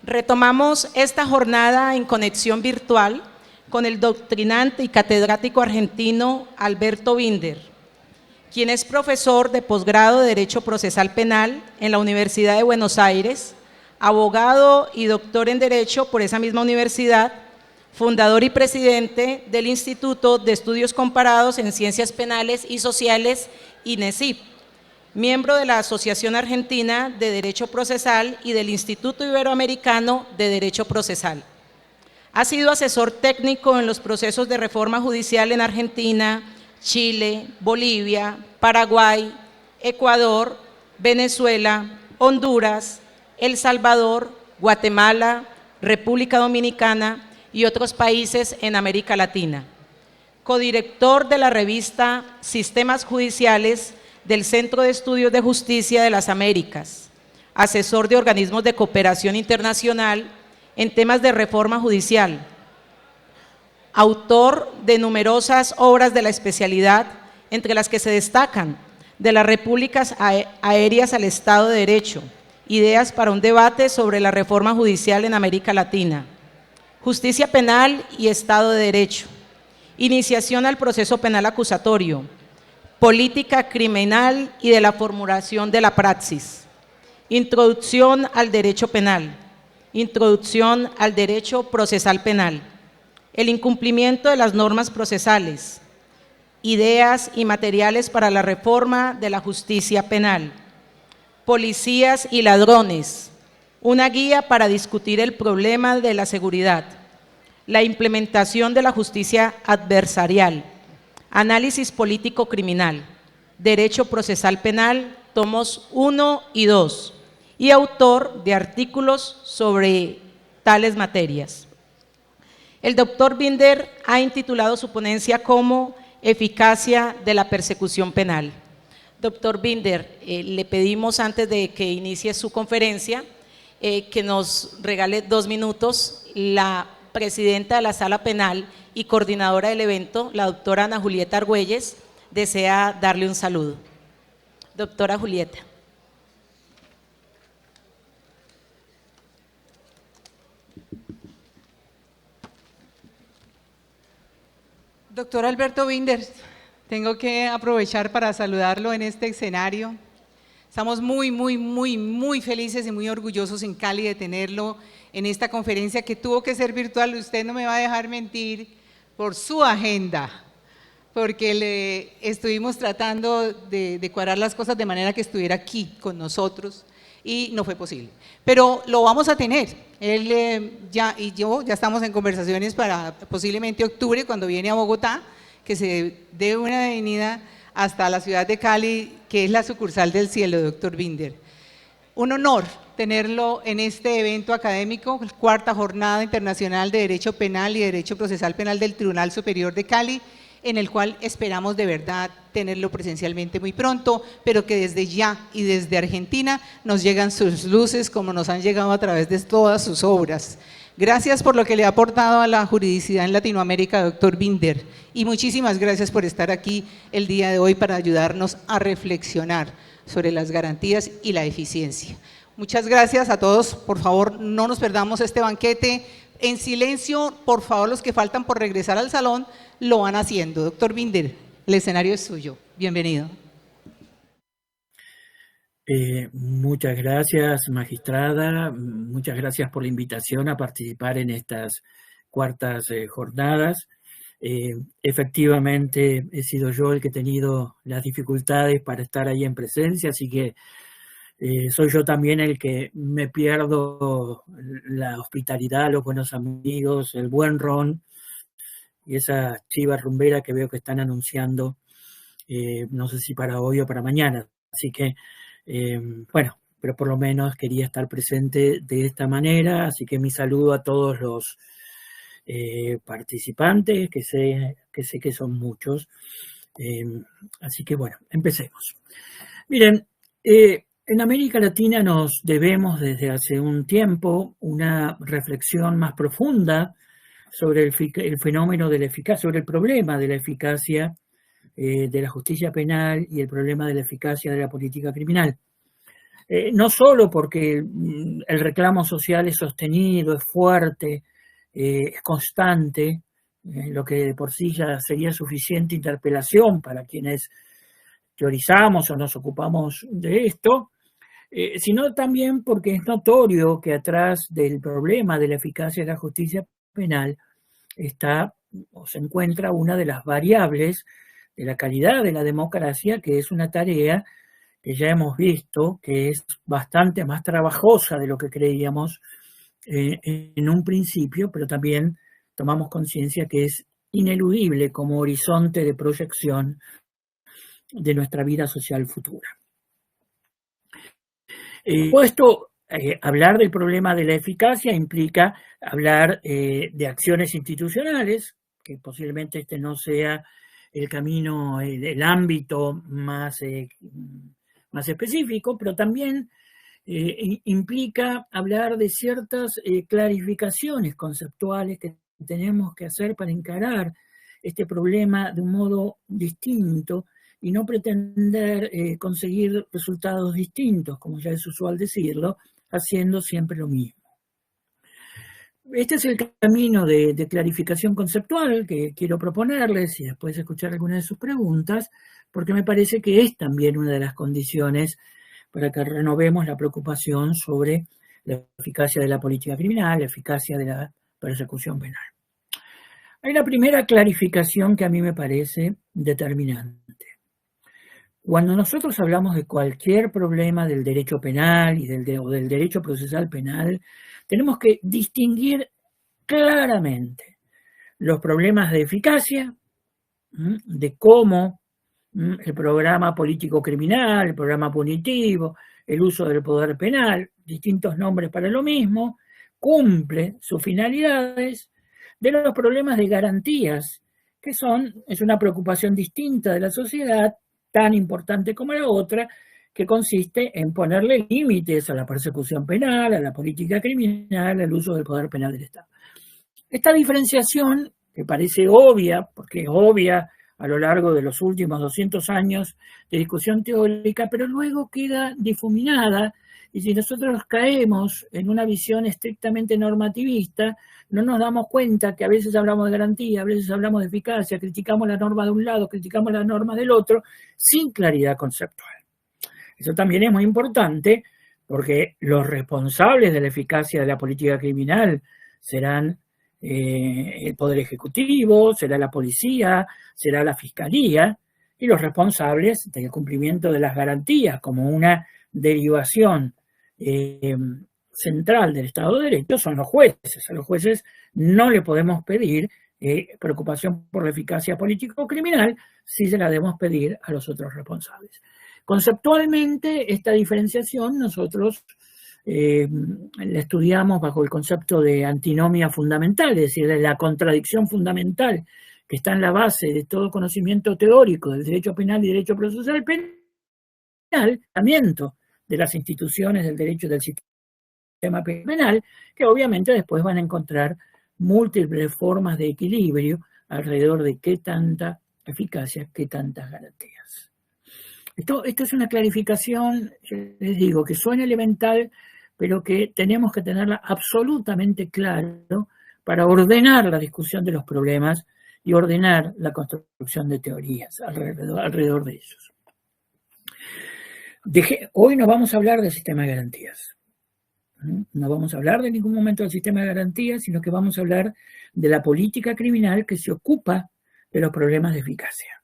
Retomamos esta jornada en conexión virtual con el doctrinante y catedrático argentino Alberto Binder, quien es profesor de posgrado de Derecho Procesal Penal en la Universidad de Buenos Aires, abogado y doctor en Derecho por esa misma universidad, fundador y presidente del Instituto de Estudios Comparados en Ciencias Penales y Sociales, INESIP, miembro de la Asociación Argentina de Derecho Procesal y del Instituto Iberoamericano de Derecho Procesal. Ha sido asesor técnico en los procesos de reforma judicial en Argentina, Chile, Bolivia, Paraguay, Ecuador, Venezuela, Honduras, El Salvador, Guatemala, República Dominicana y otros países en América Latina. Codirector de la revista Sistemas Judiciales del Centro de Estudios de Justicia de las Américas, asesor de organismos de cooperación internacional en temas de reforma judicial, autor de numerosas obras de la especialidad, entre las que se destacan de las repúblicas aéreas al Estado de Derecho, ideas para un debate sobre la reforma judicial en América Latina, justicia penal y Estado de Derecho, iniciación al proceso penal acusatorio, política criminal y de la formulación de la praxis, introducción al derecho penal, introducción al derecho procesal penal, el incumplimiento de las normas procesales, ideas y materiales para la reforma de la justicia penal, policías y ladrones, una guía para discutir el problema de la seguridad, la implementación de la justicia adversarial, análisis político criminal, derecho procesal penal, tomos 1 y 2, y autor de artículos sobre tales materias. El doctor Binder ha intitulado su ponencia como Eficacia de la persecución penal. Doctor Binder, le pedimos antes de que inicie su conferencia que nos regale 2 minutos. La presidenta de la Sala Penal y coordinadora del evento, la doctora Ana Julieta Argüelles, desea darle un saludo. Doctora Julieta. Doctor Alberto Binder, tengo que aprovechar para saludarlo en este escenario. Estamos muy felices y muy orgullosos en Cali de tenerlo en esta conferencia que tuvo que ser virtual. Usted no me va a dejar mentir por su agenda, porque le estuvimos tratando de cuadrar las cosas de manera que estuviera aquí con nosotros y no fue posible. Pero lo vamos a tener. Él y yo ya estamos en conversaciones para posiblemente octubre, cuando viene a Bogotá, que se dé una venida hasta la ciudad de Cali, que es la sucursal del cielo, doctor Binder. Un honor tenerlo en este evento académico, cuarta jornada internacional de Derecho Penal y Derecho Procesal Penal del Tribunal Superior de Cali, en el cual esperamos de verdad tenerlo presencialmente muy pronto, pero que desde ya y desde Argentina nos llegan sus luces como nos han llegado a través de todas sus obras. Gracias por lo que le ha aportado a la juridicidad en Latinoamérica, doctor Binder, y muchísimas gracias por estar aquí el día de hoy para ayudarnos a reflexionar sobre las garantías y la eficiencia. Muchas gracias a todos. Por favor, no nos perdamos este banquete. En silencio, por favor, los que faltan por regresar al salón lo van haciendo. Doctor Binder, el escenario es suyo. Bienvenido. Muchas gracias, magistrada. Muchas gracias por la invitación a participar en estas cuartas jornadas. Efectivamente, he sido yo el que he tenido las dificultades para estar ahí en presencia, así que soy yo también el que me pierdo la hospitalidad, los buenos amigos, el buen ron y esa chiva rumbera que veo que están anunciando, no sé si para hoy o para mañana. Así que, bueno, pero por lo menos quería estar presente de esta manera, así que mi saludo a todos los participantes, que sé que son muchos. Así que bueno, empecemos. Miren, en América Latina nos debemos desde hace un tiempo una reflexión más profunda sobre el fenómeno de la eficacia, sobre el problema de la eficacia de la justicia penal y el problema de la eficacia de la política criminal. no solo porque el reclamo social es sostenido, es fuerte, es constante, lo que de por sí ya sería suficiente interpelación para quienes teorizamos o nos ocupamos de esto, sino también porque es notorio que atrás del problema de la eficacia de la justicia penal está o se encuentra una de las variables de la calidad de la democracia, que es una tarea que ya hemos visto que es bastante más trabajosa de lo que creíamos en un principio, pero también tomamos conciencia que es ineludible como horizonte de proyección de nuestra vida social futura. Hablar del problema de la eficacia implica hablar de acciones institucionales, que posiblemente este no sea el camino, el ámbito más específico, pero también implica hablar de ciertas clarificaciones conceptuales que tenemos que hacer para encarar este problema de un modo distinto y no pretender conseguir resultados distintos, como ya es usual decirlo, haciendo siempre lo mismo. Este es el camino de clarificación conceptual que quiero proponerles y después escuchar algunas de sus preguntas, porque me parece que es también una de las condiciones para que renovemos la preocupación sobre la eficacia de la política criminal, la eficacia de la persecución penal. Hay la primera clarificación que a mí me parece determinante. Cuando nosotros hablamos de cualquier problema del derecho penal o del derecho procesal penal, tenemos que distinguir claramente los problemas de eficacia, de cómo el programa político criminal, el programa punitivo, el uso del poder penal, distintos nombres para lo mismo, cumple sus finalidades, de los problemas de garantías, que es una preocupación distinta de la sociedad, tan importante como la otra, que consiste en ponerle límites a la persecución penal, a la política criminal, al uso del poder penal del Estado. Esta diferenciación, que parece obvia, porque es obvia a lo largo de los últimos 200 años de discusión teórica, pero luego queda difuminada, y si nosotros caemos en una visión estrictamente normativista, no nos damos cuenta que a veces hablamos de garantía, a veces hablamos de eficacia, criticamos la norma de un lado, criticamos la norma del otro, sin claridad conceptual. Eso también es muy importante porque los responsables de la eficacia de la política criminal serán el Poder Ejecutivo, será la policía, será la Fiscalía, y los responsables del cumplimiento de las garantías como una derivación central del Estado de Derecho son los jueces. A los jueces no le podemos pedir preocupación por la eficacia político-criminal, sí se la debemos pedir a los otros responsables. Conceptualmente, esta diferenciación nosotros la estudiamos bajo el concepto de antinomia fundamental, es decir, de la contradicción fundamental que está en la base de todo conocimiento teórico del derecho penal y derecho procesal penal, de las instituciones del derecho del sistema penal, que obviamente después van a encontrar múltiples formas de equilibrio alrededor de qué tanta eficacia, qué tantas garantías. Esto es una clarificación, les digo, que suena elemental, pero que tenemos que tenerla absolutamente claro para ordenar la discusión de los problemas y ordenar la construcción de teorías alrededor de ellos. Hoy no vamos a hablar del sistema de garantías. No vamos a hablar de ningún momento del sistema de garantías, sino que vamos a hablar de la política criminal que se ocupa de los problemas de eficacia.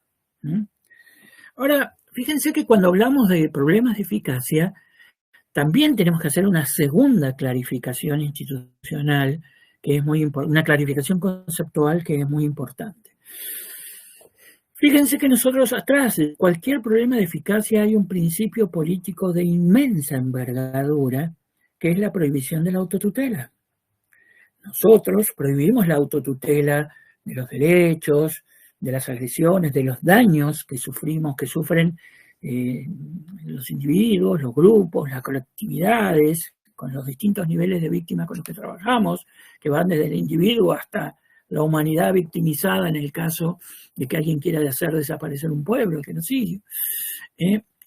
Ahora, fíjense que cuando hablamos de problemas de eficacia, también tenemos que hacer una segunda clarificación institucional, que es muy importante, una clarificación conceptual que es muy importante. Fíjense que nosotros atrás de cualquier problema de eficacia hay un principio político de inmensa envergadura, que es la prohibición de la autotutela. Nosotros prohibimos la autotutela de los derechos, de las agresiones, de los daños que sufren los individuos, los grupos, las colectividades, con los distintos niveles de víctimas con los que trabajamos, que van desde el individuo hasta la humanidad victimizada en el caso de que alguien quiera hacer desaparecer un pueblo, el genocidio.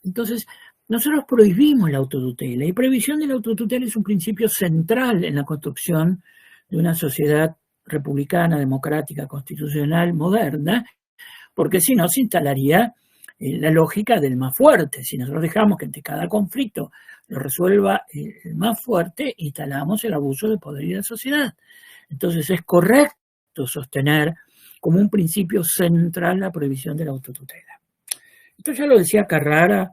Entonces, nosotros prohibimos la autotutela, y prohibición de la autotutela es un principio central en la construcción de una sociedad republicana, democrática, constitucional, moderna, porque si no se instalaría la lógica del más fuerte. Si nosotros dejamos que entre cada conflicto lo resuelva el más fuerte, instalamos el abuso de poder y de la sociedad. Entonces es correcto sostener como un principio central la prohibición de la autotutela. Esto ya lo decía Carrara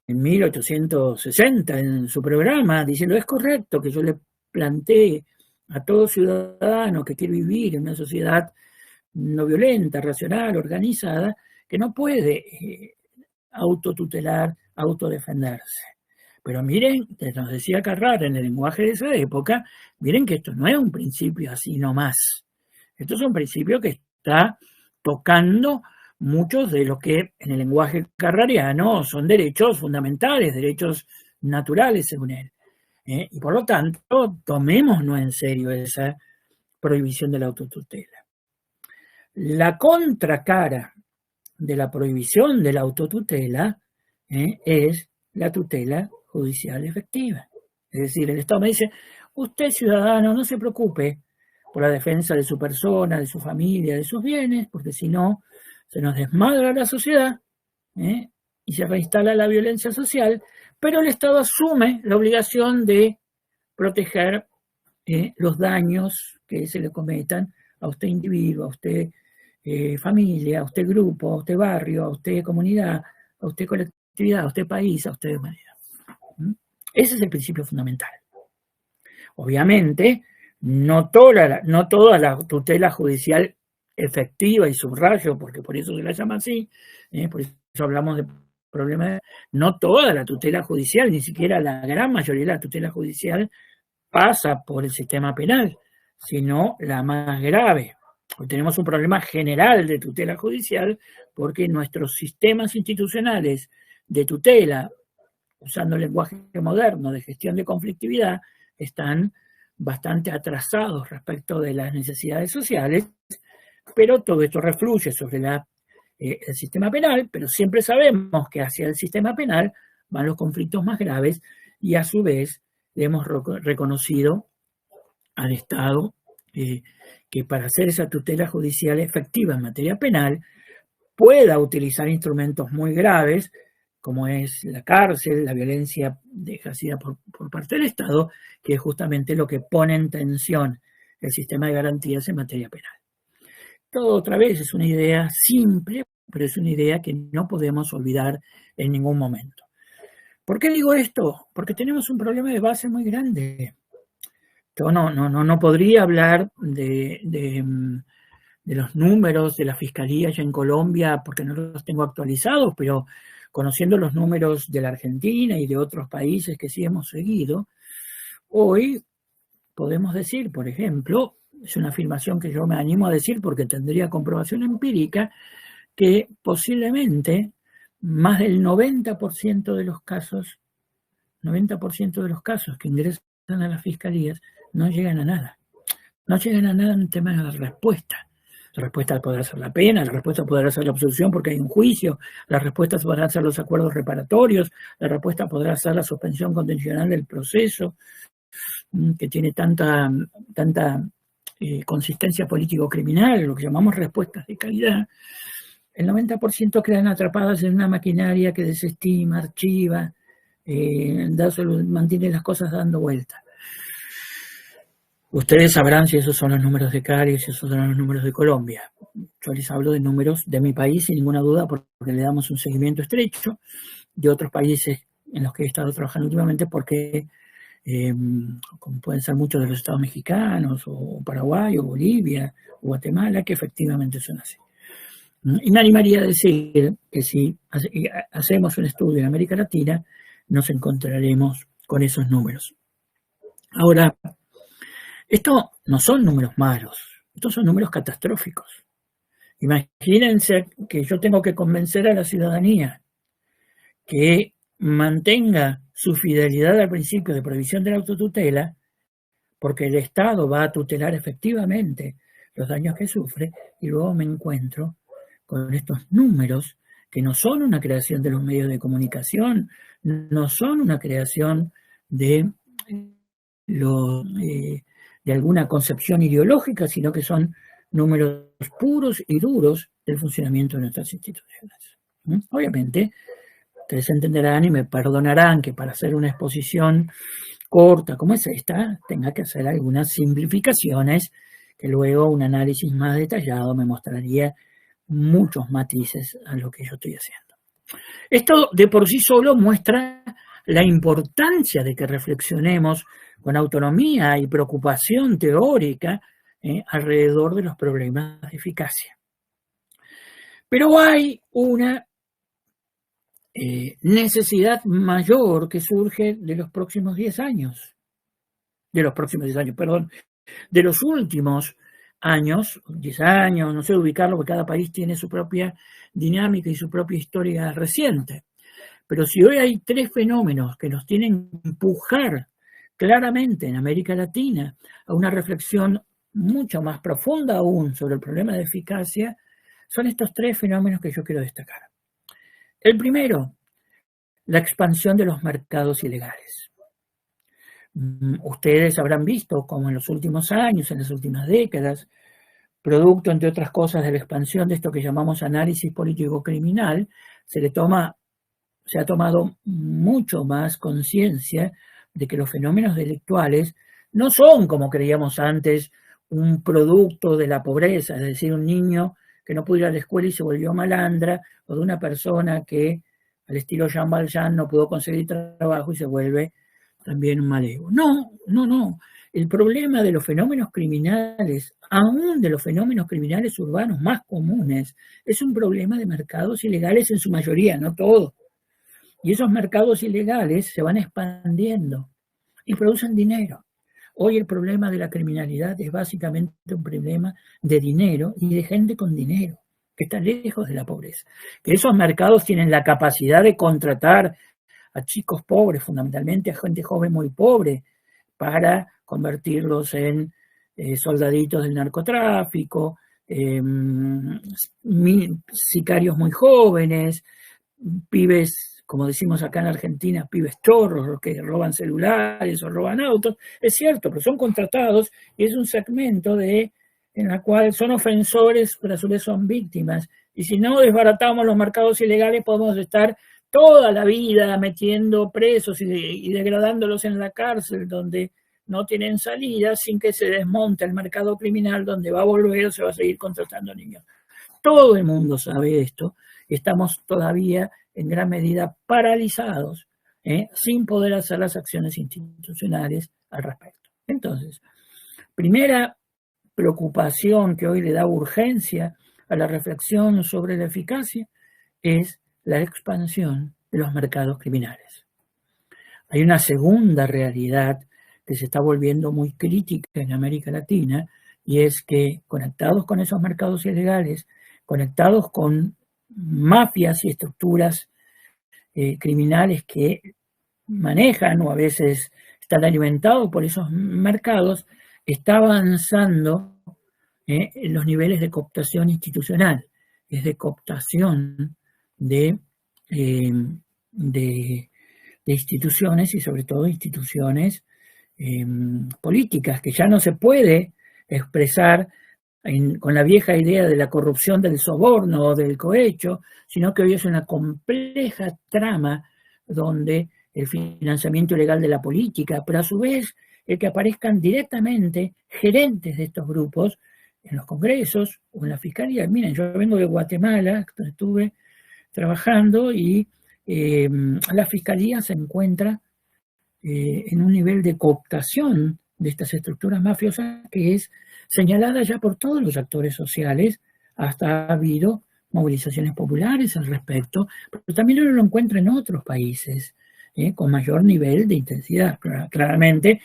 en 1860 en su programa, diciendo, es correcto que yo le plantee a todo ciudadano que quiere vivir en una sociedad no violenta, racional, organizada, que no puede autotutelar, autodefenderse. Pero miren, nos decía Carrara en el lenguaje de esa época, miren que esto no es un principio así nomás. Esto es un principio que está tocando muchos de lo que en el lenguaje carrariano son derechos fundamentales, derechos naturales según él. Y por lo tanto, tomémonos en serio esa prohibición de la autotutela. La contracara de la prohibición de la autotutela es la tutela judicial efectiva. Es decir, el Estado me dice, usted ciudadano no se preocupe por la defensa de su persona, de su familia, de sus bienes, porque si no, se nos desmadra la sociedad y se reinstala la violencia social, pero el Estado asume la obligación de proteger los daños que se le cometan a usted individuo, a usted familia, a usted grupo, a usted barrio, a usted comunidad, a usted colectividad, a usted país, a usted humanidad. Ese es el principio fundamental. Obviamente, no toda la tutela judicial efectiva, y subrayo, porque por eso se la llama así, por eso hablamos de problemas, no toda la tutela judicial, ni siquiera la gran mayoría de la tutela judicial pasa por el sistema penal, sino la más grave. Hoy tenemos un problema general de tutela judicial porque nuestros sistemas institucionales de tutela, usando el lenguaje moderno de gestión de conflictividad, están bastante atrasados respecto de las necesidades sociales, pero todo esto refluye sobre el sistema penal, pero siempre sabemos que hacia el sistema penal van los conflictos más graves y a su vez le hemos reconocido al Estado que para hacer esa tutela judicial efectiva en materia penal pueda utilizar instrumentos muy graves, como es la cárcel, la violencia ejercida por parte del Estado, que es justamente lo que pone en tensión el sistema de garantías en materia penal. Todo otra vez es una idea simple, pero es una idea que no podemos olvidar en ningún momento. ¿Por qué digo esto? Porque tenemos un problema de base muy grande. Yo no podría hablar de los números de la Fiscalía ya en Colombia porque no los tengo actualizados, pero conociendo los números de la Argentina y de otros países que sí hemos seguido, hoy podemos decir, por ejemplo, es una afirmación que yo me animo a decir porque tendría comprobación empírica, que posiblemente más del 90% de los casos, 90% de los casos que ingresan a las fiscalías no llegan a nada. No llegan a nada en temas de respuesta. La respuesta podrá ser la pena, la respuesta podrá ser la absolución porque hay un juicio, la respuesta podrá ser los acuerdos reparatorios, la respuesta podrá ser la suspensión condicional del proceso, que tiene tanta consistencia político-criminal, lo que llamamos respuestas de calidad. El 90% quedan atrapadas en una maquinaria que desestima, archiva, mantiene las cosas dando vuelta. Ustedes sabrán si esos son los números de Cali, si esos son los números de Colombia. Yo les hablo de números de mi país sin ninguna duda porque le damos un seguimiento estrecho, de otros países en los que he estado trabajando últimamente porque, como pueden ser muchos de los estados mexicanos, o Paraguay, o Bolivia, o Guatemala, que efectivamente son así. Y me animaría a decir que si hacemos un estudio en América Latina, nos encontraremos con esos números. Ahora, estos no son números malos, estos son números catastróficos. Imagínense que yo tengo que convencer a la ciudadanía que mantenga su fidelidad al principio de prohibición de la autotutela, porque el Estado va a tutelar efectivamente los daños que sufre, y luego me encuentro con estos números que no son una creación de los medios de comunicación, no son una creación de alguna concepción ideológica, sino que son números puros y duros del funcionamiento de nuestras instituciones. Obviamente, ustedes entenderán y me perdonarán que para hacer una exposición corta como es esta, tenga que hacer algunas simplificaciones que luego un análisis más detallado me mostraría muchos matices a lo que yo estoy haciendo. Esto de por sí solo muestra la importancia de que reflexionemos con autonomía y preocupación teórica alrededor de los problemas de eficacia. Pero hay una necesidad mayor que surge de los próximos 10 años, de los últimos años, 10 años, no sé ubicarlo, porque cada país tiene su propia dinámica y su propia historia reciente. Pero si hoy hay 3 fenómenos que nos tienen que empujar claramente en América Latina a una reflexión mucho más profunda aún sobre el problema de eficacia, son estos 3 fenómenos que yo quiero destacar. El primero, la expansión de los mercados ilegales. Ustedes habrán visto cómo en los últimos años, en las últimas décadas, producto, entre otras cosas, de la expansión de esto que llamamos análisis político-criminal, se ha tomado mucho más conciencia de que los fenómenos delictuales no son, como creíamos antes, un producto de la pobreza, es decir, un niño que no pudo ir a la escuela y se volvió malandra, o de una persona que, al estilo Jean Valjean, no pudo conseguir trabajo y se vuelve también un malevo. No. El problema de los fenómenos criminales, aún de los fenómenos criminales urbanos más comunes, es un problema de mercados ilegales en su mayoría, no todos. Y esos mercados ilegales se van expandiendo y producen dinero. Hoy el problema de la criminalidad es básicamente un problema de dinero y de gente con dinero, que está lejos de la pobreza. Que esos mercados tienen la capacidad de contratar a chicos pobres, fundamentalmente a gente joven muy pobre, para convertirlos en soldaditos del narcotráfico, sicarios muy jóvenes, pibes, como decimos acá en Argentina, pibes chorros que roban celulares o roban autos. Es cierto, pero son contratados y es un segmento en la cual son ofensores, pero a su vez son víctimas. Y si no desbaratamos los mercados ilegales, podemos estar toda la vida metiendo presos y degradándolos en la cárcel, donde no tienen salida, sin que se desmonte el mercado criminal, donde va a volver o se va a seguir contratando niños. Todo el mundo sabe esto. Estamos todavía en gran medida paralizados, sin poder hacer las acciones institucionales al respecto. Entonces, primera preocupación que hoy le da urgencia a la reflexión sobre la eficacia es la expansión de los mercados criminales. Hay una segunda realidad que se está volviendo muy crítica en América Latina, y es que conectados con esos mercados ilegales, conectados con mafias y estructuras criminales que manejan o a veces están alimentados por esos mercados, está avanzando en los niveles de cooptación institucional, es de cooptación de instituciones y sobre todo instituciones políticas, que ya no se puede expresar con la vieja idea de la corrupción del soborno o del cohecho, sino que hoy es una compleja trama donde el financiamiento ilegal de la política, pero a su vez el que aparezcan directamente gerentes de estos grupos en los congresos o en la fiscalía. Miren, yo vengo de Guatemala, donde estuve trabajando, y la fiscalía se encuentra en un nivel de cooptación de estas estructuras mafiosas que es señalada ya por todos los actores sociales. Hasta ha habido movilizaciones populares al respecto, pero también uno lo encuentra en otros países con mayor nivel de intensidad. Claramente,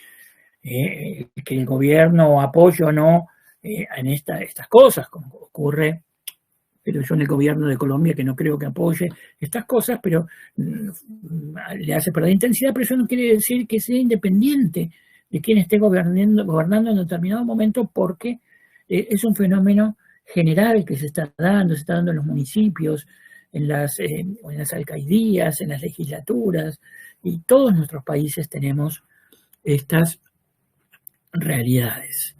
que el gobierno apoye o no en estas cosas, como ocurre, pero yo en el gobierno de Colombia, que no creo que apoye estas cosas, pero le hace perder intensidad, pero eso no quiere decir que sea independiente de quien esté gobernando en determinado momento, porque es un fenómeno general que se está dando en los municipios, en las alcaldías, en las legislaturas, y todos nuestros países tenemos estas realidades.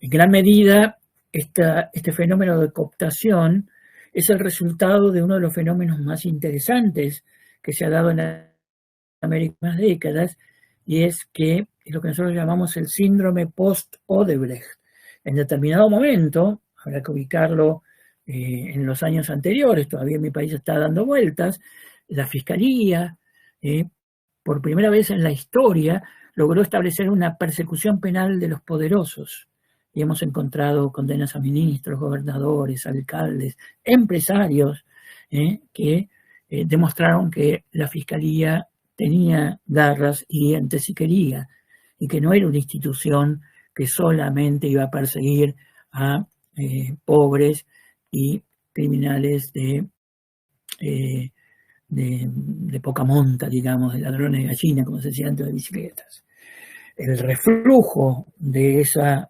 En gran medida, este fenómeno de cooptación es el resultado de uno de los fenómenos más interesantes que se ha dado en América en las décadas, y es que es lo que nosotros llamamos el síndrome post-Odebrecht. En determinado momento, habrá que ubicarlo en los años anteriores, todavía en mi país está dando vueltas, la Fiscalía, por primera vez en la historia, logró establecer una persecución penal de los poderosos. Y hemos encontrado condenas a ministros, gobernadores, alcaldes, empresarios, que demostraron que la Fiscalía tenía garras y dientes si quería, y que no era una institución que solamente iba a perseguir a pobres y criminales de poca monta, digamos, de ladrones de gallina, como se decía antes, de bicicletas. El reflujo de ese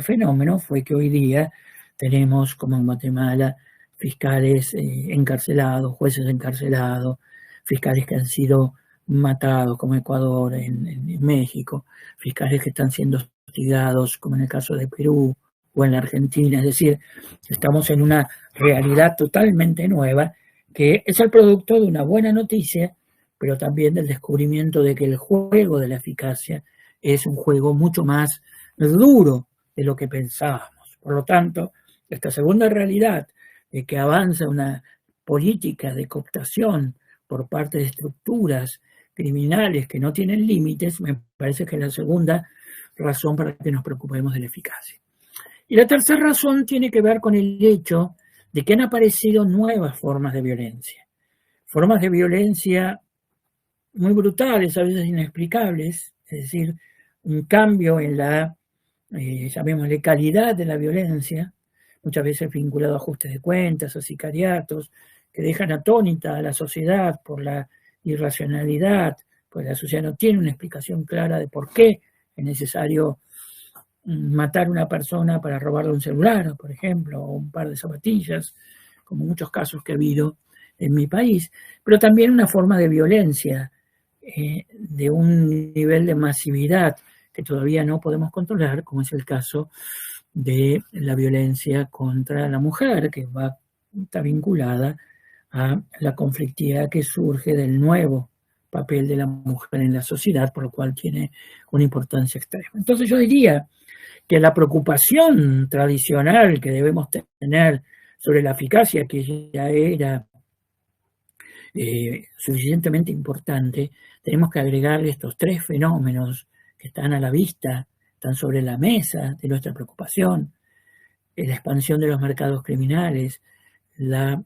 fenómeno fue que hoy día tenemos, como en Guatemala, fiscales encarcelados, jueces encarcelados, fiscales que han sido matados, como Ecuador, en México, fiscales que están siendo hostigados, como en el caso de Perú o en la Argentina. Es decir, estamos en una realidad totalmente nueva que es el producto de una buena noticia, pero también del descubrimiento de que el juego de la eficacia es un juego mucho más duro de lo que pensábamos. Por lo tanto, esta segunda realidad de que avanza una política de cooptación por parte de estructuras criminales que no tienen límites, me parece que es la segunda razón para que nos preocupemos de la eficacia. Y la tercera razón tiene que ver con el hecho de que han aparecido nuevas formas de violencia muy brutales, a veces inexplicables, es decir, un cambio en la, llamémosle, calidad de la violencia, muchas veces vinculado a ajustes de cuentas, a sicariatos, que dejan atónita a la sociedad por la irracionalidad, pues la sociedad no tiene una explicación clara de por qué es necesario matar a una persona para robarle un celular, por ejemplo, o un par de zapatillas, como muchos casos que ha habido en mi país, pero también una forma de violencia de un nivel de masividad que todavía no podemos controlar, como es el caso de la violencia contra la mujer, que está vinculada a la conflictividad que surge del nuevo papel de la mujer en la sociedad, por lo cual tiene una importancia extrema. Entonces yo diría que la preocupación tradicional que debemos tener sobre la eficacia, que ya era suficientemente importante, tenemos que agregarle estos tres fenómenos que están a la vista, están sobre la mesa de nuestra preocupación: la expansión de los mercados criminales, la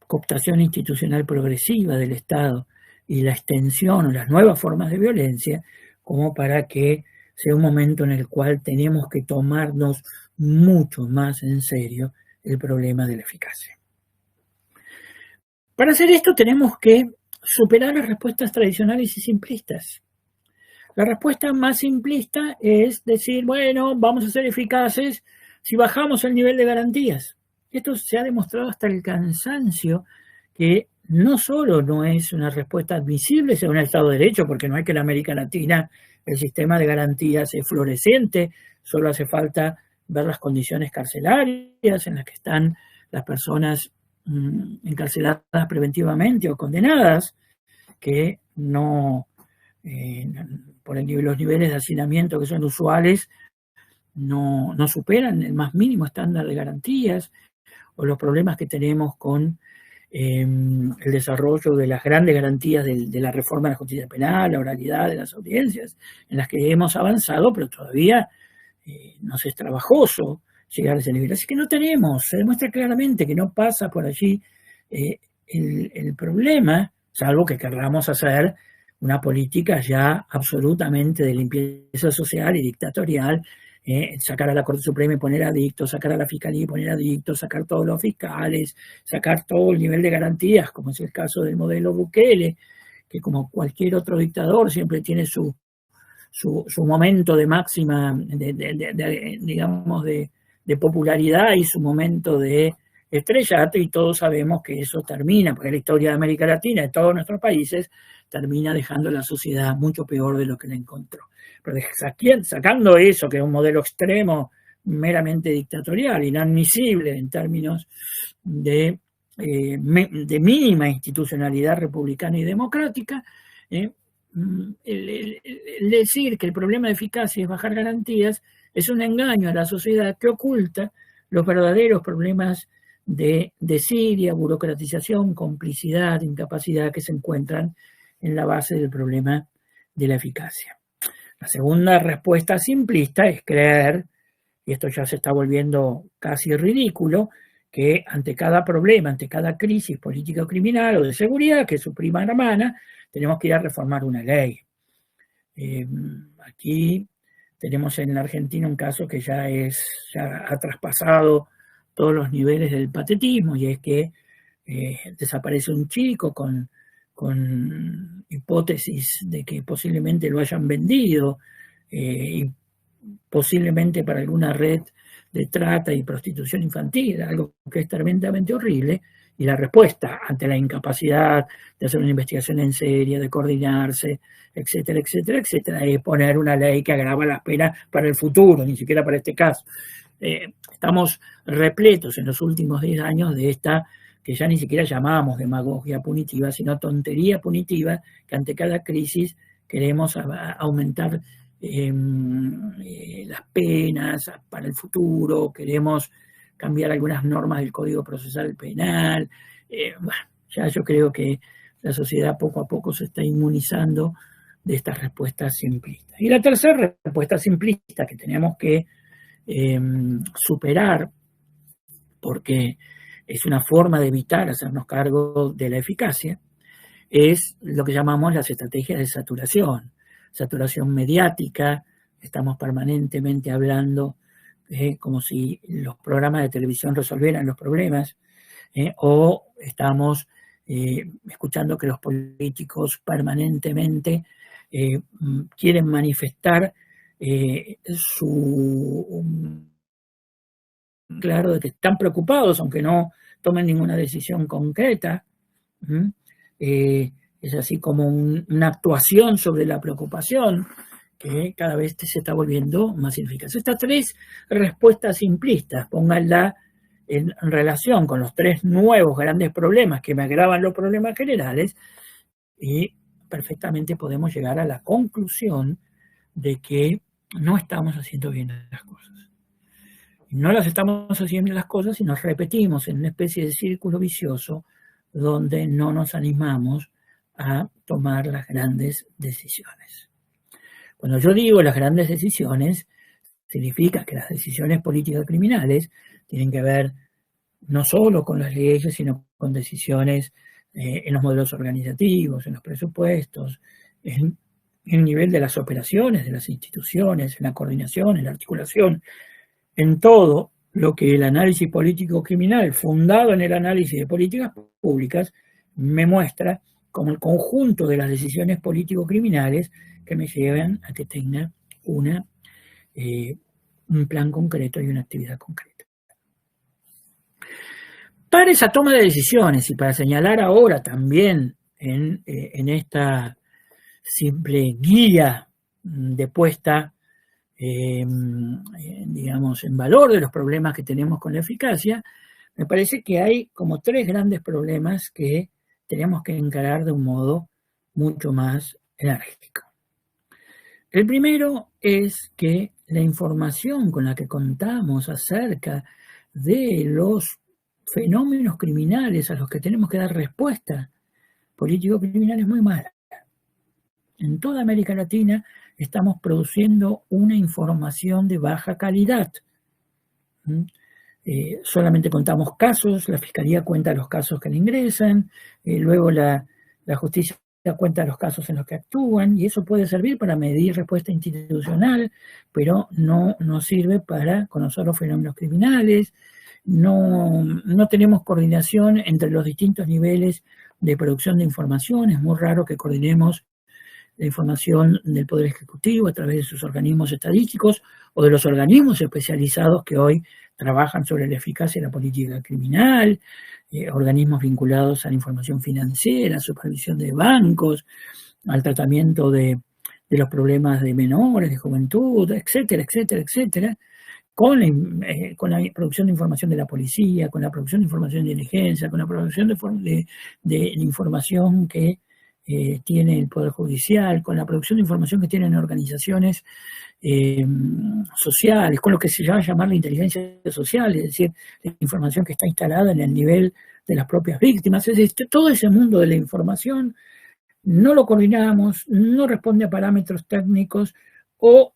cooptación institucional progresiva del Estado y la extensión o las nuevas formas de violencia, como para que sea un momento en el cual tenemos que tomarnos mucho más en serio el problema de la eficacia. Para hacer esto tenemos que superar las respuestas tradicionales y simplistas. La respuesta más simplista es decir, bueno, vamos a ser eficaces si bajamos el nivel de garantías. Esto se ha demostrado hasta el cansancio que no solo no es una respuesta admisible según el Estado de Derecho, porque no es que en América Latina el sistema de garantías es floreciente, solo hace falta ver las condiciones carcelarias en las que están las personas encarceladas preventivamente o condenadas, que no, por los niveles de hacinamiento que son usuales, no superan el más mínimo estándar de garantías, o los problemas que tenemos con el desarrollo de las grandes garantías de la reforma de la justicia penal, la oralidad de las audiencias, en las que hemos avanzado, pero todavía nos es trabajoso llegar a ese nivel. Así que no tenemos, se demuestra claramente que no pasa por allí el problema, salvo que querramos hacer una política ya absolutamente de limpieza social y dictatorial, sacar a la Corte Suprema y poner adictos, sacar a la Fiscalía y poner adictos, sacar todos los fiscales, sacar todo el nivel de garantías, como es el caso del modelo Bukele, que como cualquier otro dictador siempre tiene su momento de máxima, digamos, de de popularidad y su momento de estrellato, y todos sabemos que eso termina, porque la historia de América Latina, de todos nuestros países, termina dejando la sociedad mucho peor de lo que la encontró. Pero sacando eso, que es un modelo extremo, meramente dictatorial, inadmisible en términos de mínima institucionalidad republicana y democrática, el decir que el problema de eficacia es bajar garantías es un engaño a la sociedad que oculta los verdaderos problemas de desidia, burocratización, complicidad, incapacidad que se encuentran en la base del problema de la eficacia. La segunda respuesta simplista es creer, y esto ya se está volviendo casi ridículo, que ante cada problema, ante cada crisis política o criminal o de seguridad, que es su prima hermana, tenemos que ir a reformar una ley. Aquí tenemos en la Argentina un caso que ya ha traspasado todos los niveles del patetismo, y es que desaparece un chico con hipótesis de que posiblemente lo hayan vendido, y posiblemente para alguna red de trata y prostitución infantil, algo que es tremendamente horrible, y la respuesta ante la incapacidad de hacer una investigación en serio, de coordinarse, etcétera, etcétera, etcétera, es poner una ley que agrava las penas para el futuro, ni siquiera para este caso. Estamos repletos en los últimos 10 años de esta, que ya ni siquiera llamamos demagogia punitiva, sino tontería punitiva, que ante cada crisis queremos aumentar las penas para el futuro, queremos cambiar algunas normas del Código Procesal Penal. Bueno, ya yo creo que la sociedad poco a poco se está inmunizando de estas respuestas simplistas. Y la tercera respuesta simplista que tenemos que superar, porque es una forma de evitar hacernos cargo de la eficacia, es lo que llamamos las estrategias de saturación. Saturación mediática, estamos permanentemente hablando como si los programas de televisión resolvieran los problemas, o estamos escuchando que los políticos permanentemente quieren manifestar claro, de que están preocupados, aunque no tomen ninguna decisión concreta. Es así como una actuación sobre la preocupación que cada vez se está volviendo más ineficaz. Estas tres respuestas simplistas, pónganla en relación con los tres nuevos grandes problemas que me agravan los problemas generales, y perfectamente podemos llegar a la conclusión de que no estamos haciendo bien las cosas. No las estamos haciendo bien las cosas y nos repetimos en una especie de círculo vicioso donde no nos animamos a tomar las grandes decisiones. Cuando yo digo las grandes decisiones, significa que las decisiones políticas criminales tienen que ver no solo con las leyes, sino con decisiones en los modelos organizativos, en los presupuestos, en el nivel de las operaciones de las instituciones, en la coordinación, en la articulación, en todo lo que el análisis político criminal, fundado en el análisis de políticas públicas, me muestra como el conjunto de las decisiones político-criminales que me llevan a que tenga un plan concreto y una actividad concreta. Para esa toma de decisiones, y para señalar ahora también en esta simple guía de puesta, digamos, en valor de los problemas que tenemos con la eficacia, me parece que hay como tres grandes problemas que tenemos que encarar de un modo mucho más enérgico. El primero es que la información con la que contamos acerca de los fenómenos criminales a los que tenemos que dar respuesta político-criminal es muy mala. En toda América Latina estamos produciendo una información de baja calidad. Solamente contamos casos, la Fiscalía cuenta los casos que le ingresan, luego la justicia cuenta los casos en los que actúan, y eso puede servir para medir respuesta institucional, pero no sirve para conocer los fenómenos criminales. No tenemos coordinación entre los distintos niveles de producción de información. Es muy raro que coordinemos la información del Poder Ejecutivo a través de sus organismos estadísticos o de los organismos especializados que hoy trabajan sobre la eficacia de la política criminal, organismos vinculados a la información financiera, supervisión de bancos, al tratamiento de los problemas de menores, de juventud, etcétera, etcétera, etcétera, con la producción de información de la policía, con la producción de información de inteligencia, con la producción de información que tiene el Poder Judicial, con la producción de información que tienen organizaciones sociales, con lo que se llama llamar la inteligencia social, es decir, la información que está instalada en el nivel de las propias víctimas. Es decir, todo ese mundo de la información no lo coordinamos, no responde a parámetros técnicos o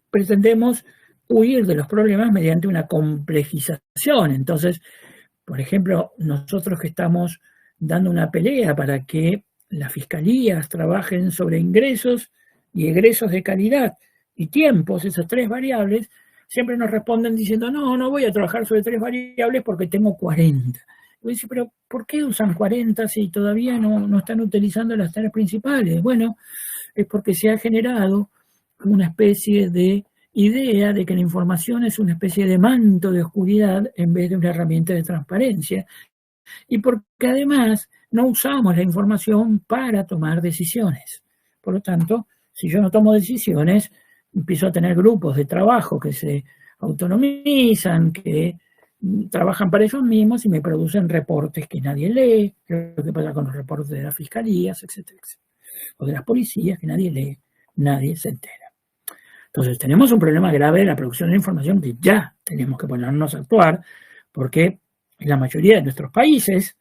pretendemos huir de los problemas mediante una complejización. Entonces, por ejemplo, nosotros que estamos dando una pelea para que las fiscalías trabajen sobre ingresos y egresos de calidad y tiempos, esas tres variables, siempre nos responden diciendo, no voy a trabajar sobre tres variables porque tengo 40. Y dice, pero ¿por qué usan 40 si todavía no están utilizando las tres principales? Bueno, es porque se ha generado una especie de idea de que la información es una especie de manto de oscuridad en vez de una herramienta de transparencia. Y porque además no usamos la información para tomar decisiones. Por lo tanto, si yo no tomo decisiones, empiezo a tener grupos de trabajo que se autonomizan, que trabajan para ellos mismos y me producen reportes que nadie lee, lo que pasa con los reportes de las fiscalías, etcétera, etcétera, o de las policías que nadie lee, nadie se entera. Entonces tenemos un problema grave de la producción de información que ya tenemos que ponernos a actuar, porque en la mayoría de nuestros países,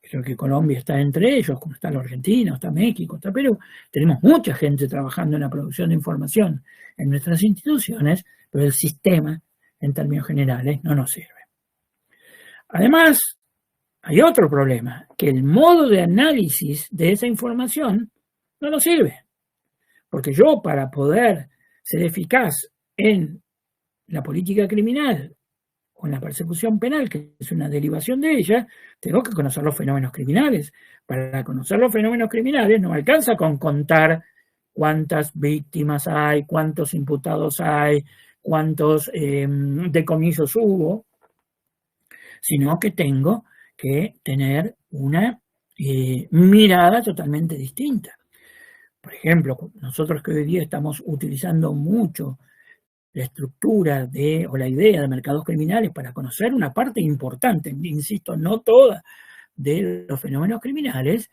creo que Colombia está entre ellos, como está la Argentina, está México, está Perú, tenemos mucha gente trabajando en la producción de información en nuestras instituciones, pero el sistema, en términos generales, no nos sirve. Además, hay otro problema, que el modo de análisis de esa información no nos sirve. Porque yo, para poder ser eficaz en la política criminal o en la persecución penal, que es una derivación de ella, tengo que conocer los fenómenos criminales. Para conocer los fenómenos criminales no alcanza con contar cuántas víctimas hay, cuántos imputados hay, cuántos decomisos hubo, sino que tengo que tener una mirada totalmente distinta. Por ejemplo, nosotros que hoy día estamos utilizando mucho la estructura o la idea de mercados criminales para conocer una parte importante, insisto, no toda, de los fenómenos criminales,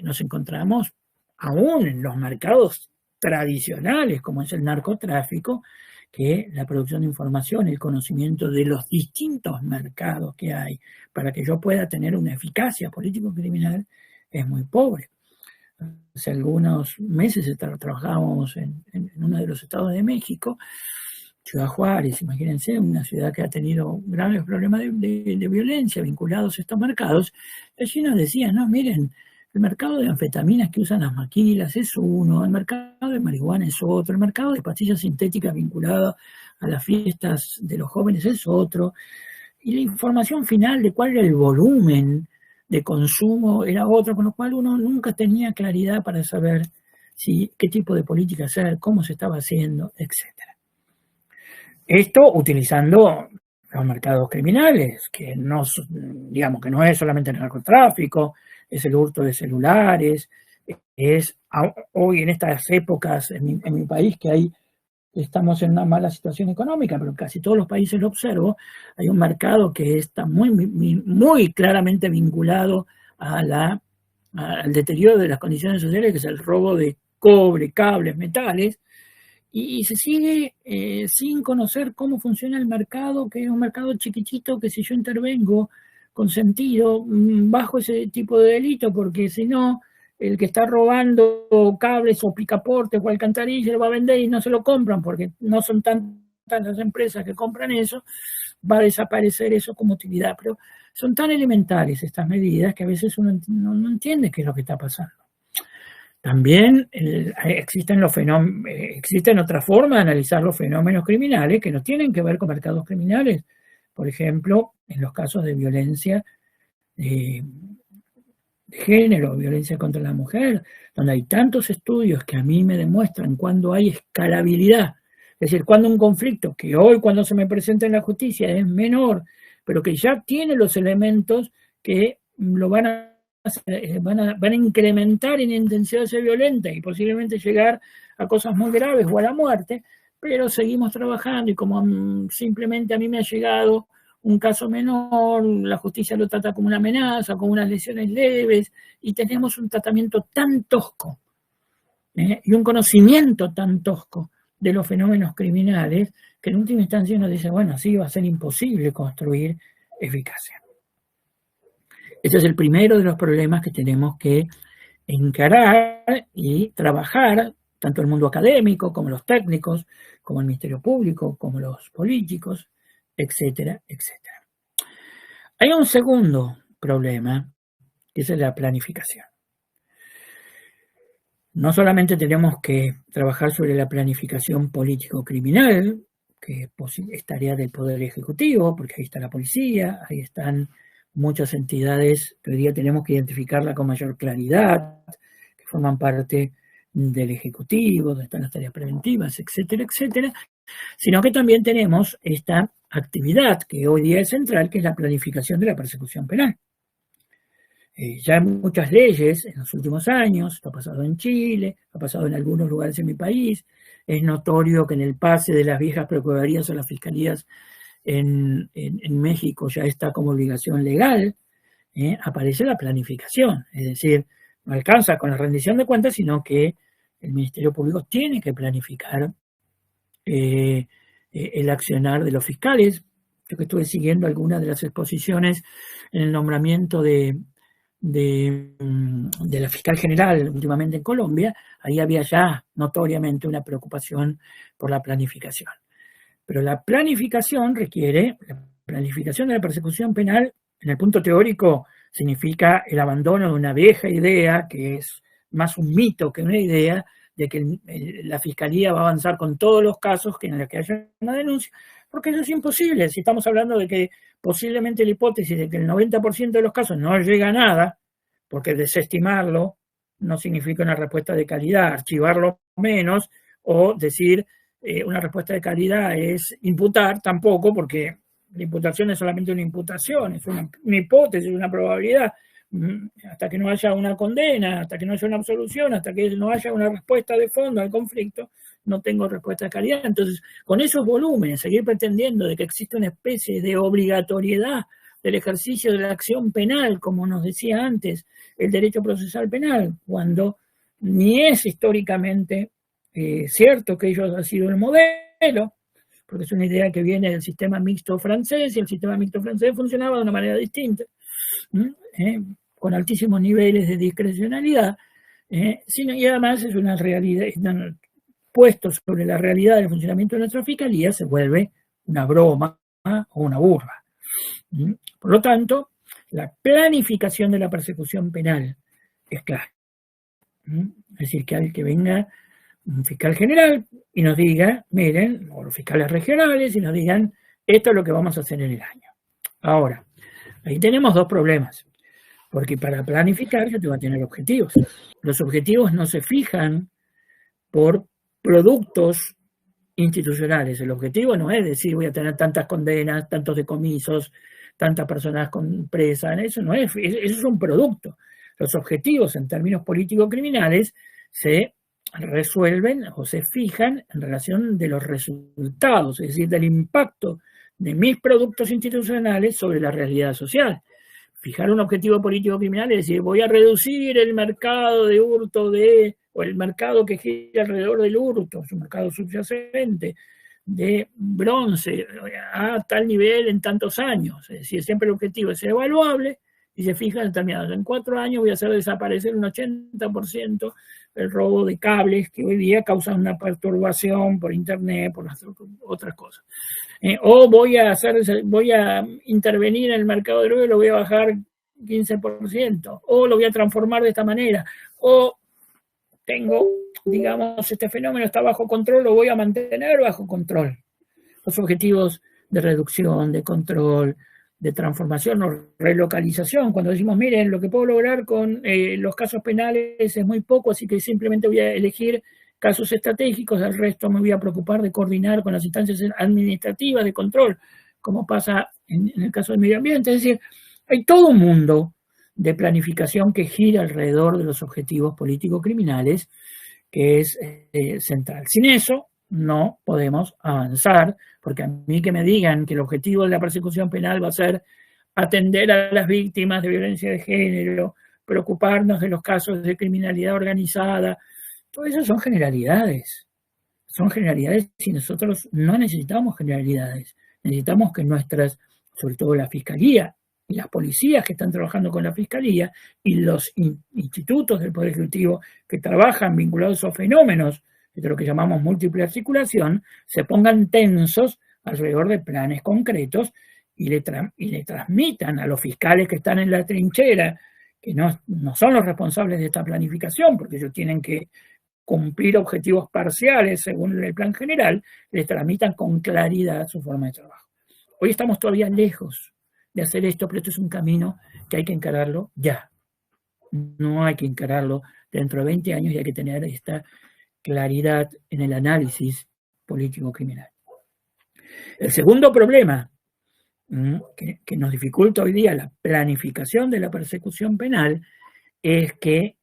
nos encontramos aún en los mercados tradicionales, como es el narcotráfico, que la producción de información, el conocimiento de los distintos mercados que hay para que yo pueda tener una eficacia político-criminal es muy pobre. Hace algunos meses trabajábamos en uno de los estados de México, Ciudad Juárez, imagínense, una ciudad que ha tenido graves problemas de violencia vinculados a estos mercados. Allí nos decían, no, miren, el mercado de anfetaminas que usan las maquilas es uno, el mercado de marihuana es otro, el mercado de pastillas sintéticas vinculado a las fiestas de los jóvenes es otro, y la información final de cuál era el volumen de consumo era otro, con lo cual uno nunca tenía claridad para saber qué tipo de política hacer, cómo se estaba haciendo, etc. Esto utilizando los mercados criminales, que no es solamente el narcotráfico, es el hurto de celulares, es hoy en estas épocas en mi país que estamos en una mala situación económica, pero en casi todos los países lo observo, hay un mercado que está muy claramente vinculado al deterioro de las condiciones sociales, que es el robo de cobre, cables, metales, y se sigue sin conocer cómo funciona el mercado, que es un mercado chiquitito, que si yo intervengo con sentido bajo ese tipo de delito, porque si no, el que está robando cables o picaportes o alcantarillas lo va a vender y no se lo compran, porque no son tantas las empresas que compran eso, va a desaparecer eso como utilidad. Pero son tan elementales estas medidas que a veces uno no entiende qué es lo que está pasando. También existen otras formas de analizar los fenómenos criminales que no tienen que ver con mercados criminales. Por ejemplo, en los casos de violencia de género, violencia contra la mujer, donde hay tantos estudios que a mí me demuestran cuando hay escalabilidad, es decir, cuando un conflicto que hoy cuando se me presenta en la justicia es menor, pero que ya tiene los elementos que lo van a incrementar en intensidad de ser violenta y posiblemente llegar a cosas muy graves o a la muerte, pero seguimos trabajando y como simplemente a mí me ha llegado un caso menor, la justicia lo trata como una amenaza, como unas lesiones leves, y tenemos un tratamiento tan tosco y un conocimiento tan tosco de los fenómenos criminales que en última instancia nos dice, bueno, sí, va a ser imposible construir eficacia. Ese es el primero de los problemas que tenemos que encarar y trabajar, tanto el mundo académico como los técnicos, como el Ministerio Público, como los políticos, etcétera, etcétera. Hay un segundo problema, que es la planificación. No solamente tenemos que trabajar sobre la planificación político-criminal, que es tarea del Poder Ejecutivo, porque ahí está la policía, ahí están muchas entidades que hoy día tenemos que identificarla con mayor claridad, que forman parte del Ejecutivo, donde están las tareas preventivas, etcétera, etcétera, sino que también tenemos esta actividad que hoy día es central, que es la planificación de la persecución penal. Ya hay muchas leyes en los últimos años, esto ha pasado en Chile, ha pasado en algunos lugares en mi país, es notorio que en el pase de las viejas procuradurías a las fiscalías en México ya está como obligación legal, aparece la planificación, es decir, no alcanza con la rendición de cuentas, sino que el Ministerio Público tiene que planificar el accionar de los fiscales. Yo que estuve siguiendo algunas de las exposiciones en el nombramiento de la fiscal general últimamente en Colombia, ahí había ya notoriamente una preocupación por la planificación. Pero la planificación requiere, la planificación de la persecución penal, en el punto teórico, significa el abandono de una vieja idea, que es más un mito que una idea, de que la Fiscalía va a avanzar con todos los casos que en los que haya una denuncia, porque eso es imposible. Si estamos hablando de que posiblemente la hipótesis de que el 90% de los casos no llega a nada, porque desestimarlo no significa una respuesta de calidad, archivarlo menos, o decir una respuesta de calidad es imputar tampoco, porque la imputación es solamente una imputación, es una hipótesis, una probabilidad. Hasta que no haya una condena, hasta que no haya una absolución, hasta que no haya una respuesta de fondo al conflicto, no tengo respuesta de calidad. Entonces, con esos volúmenes, seguir pretendiendo de que existe una especie de obligatoriedad del ejercicio de la acción penal, como nos decía antes, el derecho procesal penal, cuando ni es históricamente cierto que ello ha sido el modelo, porque es una idea que viene del sistema mixto francés, y el sistema mixto francés funcionaba de una manera distinta, con altísimos niveles de discrecionalidad, y además es una realidad, puesto sobre la realidad del funcionamiento de nuestra fiscalía, se vuelve una broma o una burla. Por lo tanto, la planificación de la persecución penal es clave. Es decir, que venga un fiscal general y nos diga, miren, o los fiscales regionales, y nos digan, esto es lo que vamos a hacer en el año. Ahora, ahí tenemos dos problemas, porque para planificar yo tengo que tener objetivos. Los objetivos no se fijan por productos institucionales. El objetivo no es decir voy a tener tantas condenas, tantos decomisos, tantas personas con presas, eso no es, eso es un producto. Los objetivos en términos político-criminales se resuelven o se fijan en relación de los resultados, es decir, del impacto de mis productos institucionales sobre la realidad social. Fijar un objetivo político-criminal es decir, voy a reducir el mercado de hurto o el mercado que gira alrededor del hurto, es un mercado subyacente, de bronce a tal nivel en tantos años. Es decir, siempre el objetivo es evaluable y se fija en determinados. En 4 años voy a hacer desaparecer un 80% el robo de cables que hoy día causan una perturbación por internet, por las otras cosas. O voy a intervenir en el mercado de droga y lo voy a bajar 15%, o lo voy a transformar de esta manera, o tengo, digamos, este fenómeno está bajo control, lo voy a mantener bajo control. Los objetivos de reducción, de control, de transformación o relocalización, cuando decimos, miren, lo que puedo lograr con los casos penales es muy poco, así que simplemente voy a elegir casos estratégicos, el resto me voy a preocupar de coordinar con las instancias administrativas de control, como pasa en el caso del medio ambiente. Es decir, hay todo un mundo de planificación que gira alrededor de los objetivos político-criminales, que es central. Sin eso no podemos avanzar, porque a mí que me digan que el objetivo de la persecución penal va a ser atender a las víctimas de violencia de género, preocuparnos de los casos de criminalidad organizada, todo eso son generalidades y nosotros no necesitamos generalidades, necesitamos que nuestras, sobre todo la Fiscalía y las policías que están trabajando con la Fiscalía y los institutos del Poder Ejecutivo que trabajan vinculados a esos fenómenos de lo que llamamos múltiple articulación, se pongan tensos alrededor de planes concretos y le transmitan a los fiscales que están en la trinchera, que no son los responsables de esta planificación, porque ellos tienen que cumplir objetivos parciales según el plan general, les transmitan con claridad su forma de trabajo. Hoy estamos todavía lejos de hacer esto, pero esto es un camino que hay que encararlo ya. No hay que encararlo dentro de 20 años y hay que tener esta claridad en el análisis político-criminal. El segundo problema que nos dificulta hoy día la planificación de la persecución penal es que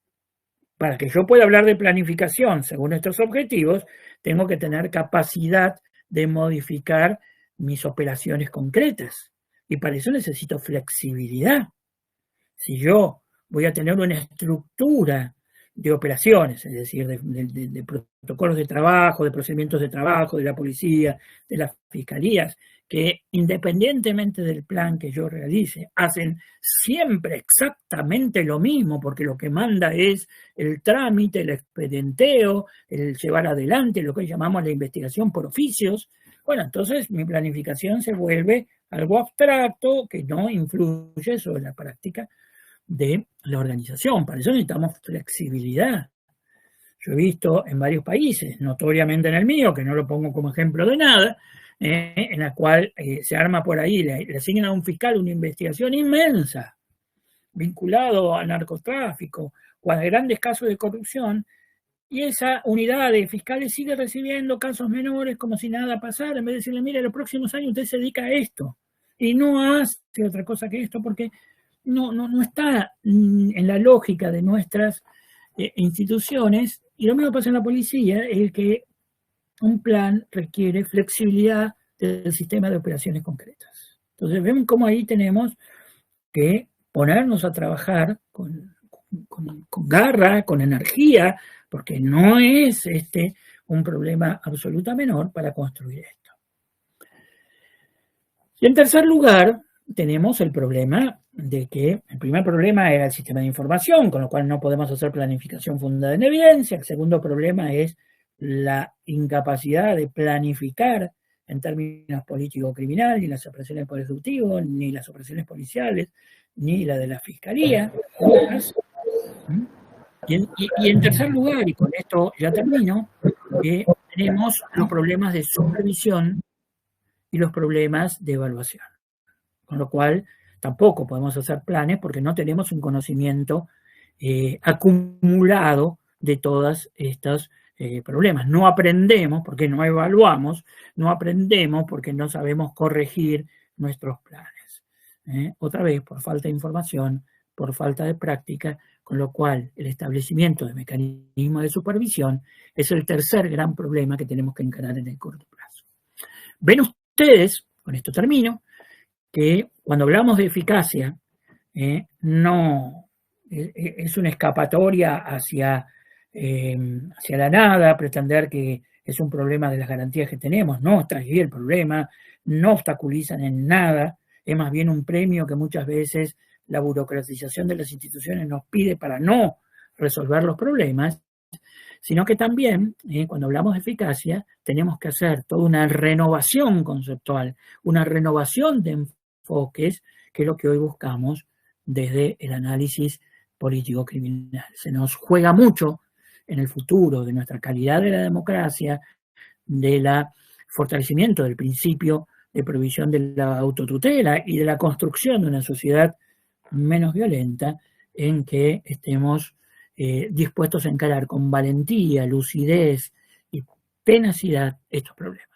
para que yo pueda hablar de planificación según estos objetivos, tengo que tener capacidad de modificar mis operaciones concretas. Y para eso necesito flexibilidad. Si yo voy a tener una estructura de operaciones, es decir, de protocolos de trabajo, de procedimientos de trabajo, de la policía, de las fiscalías, que independientemente del plan que yo realice, hacen siempre exactamente lo mismo, porque lo que manda es el trámite, el expedienteo, el llevar adelante lo que llamamos la investigación por oficios. Bueno, entonces mi planificación se vuelve algo abstracto que no influye sobre la práctica de la organización. Para eso necesitamos flexibilidad. Yo he visto en varios países, notoriamente en el mío, que no lo pongo como ejemplo de nada, en la cual se arma por ahí, le asignan a un fiscal una investigación inmensa, vinculado al narcotráfico o a grandes casos de corrupción, y esa unidad de fiscales sigue recibiendo casos menores como si nada pasara, en vez de decirle, mire, los próximos años usted se dedica a esto, y no hace otra cosa que esto, porque no está en la lógica de nuestras instituciones, y lo mismo pasa en la policía, es que un plan requiere flexibilidad del sistema de operaciones concretas. Entonces ven cómo ahí tenemos que ponernos a trabajar con garra, con energía, porque no es un problema absoluta menor para construir esto. Y en tercer lugar, tenemos el problema de que el primer problema era el sistema de información, con lo cual no podemos hacer planificación fundada en evidencia. El segundo problema es la incapacidad de planificar en términos político-criminales, ni las operaciones del Poder Ejecutivo, ni las operaciones policiales, ni la de la Fiscalía. Y en tercer lugar, y con esto ya termino, tenemos los problemas de supervisión y los problemas de evaluación. Con lo cual, tampoco podemos hacer planes porque no tenemos un conocimiento acumulado de todos estos problemas. No aprendemos porque no evaluamos, no aprendemos porque no sabemos corregir nuestros planes. Otra vez, por falta de información, por falta de práctica, con lo cual el establecimiento de mecanismos de supervisión es el tercer gran problema que tenemos que encarar en el corto plazo. Ven ustedes, con esto termino, que cuando hablamos de eficacia, no es una escapatoria hacia la nada, pretender que es un problema de las garantías que tenemos. No está allí el problema, no obstaculizan en nada, es más bien un premio que muchas veces la burocratización de las instituciones nos pide para no resolver los problemas, sino que también, cuando hablamos de eficacia, tenemos que hacer toda una renovación conceptual, una renovación de enfoques, que es lo que hoy buscamos desde el análisis político-criminal. Se nos juega mucho en el futuro de nuestra calidad de la democracia, del fortalecimiento del principio de provisión de la autotutela y de la construcción de una sociedad menos violenta, en que estemos dispuestos a encarar con valentía, lucidez y tenacidad estos problemas.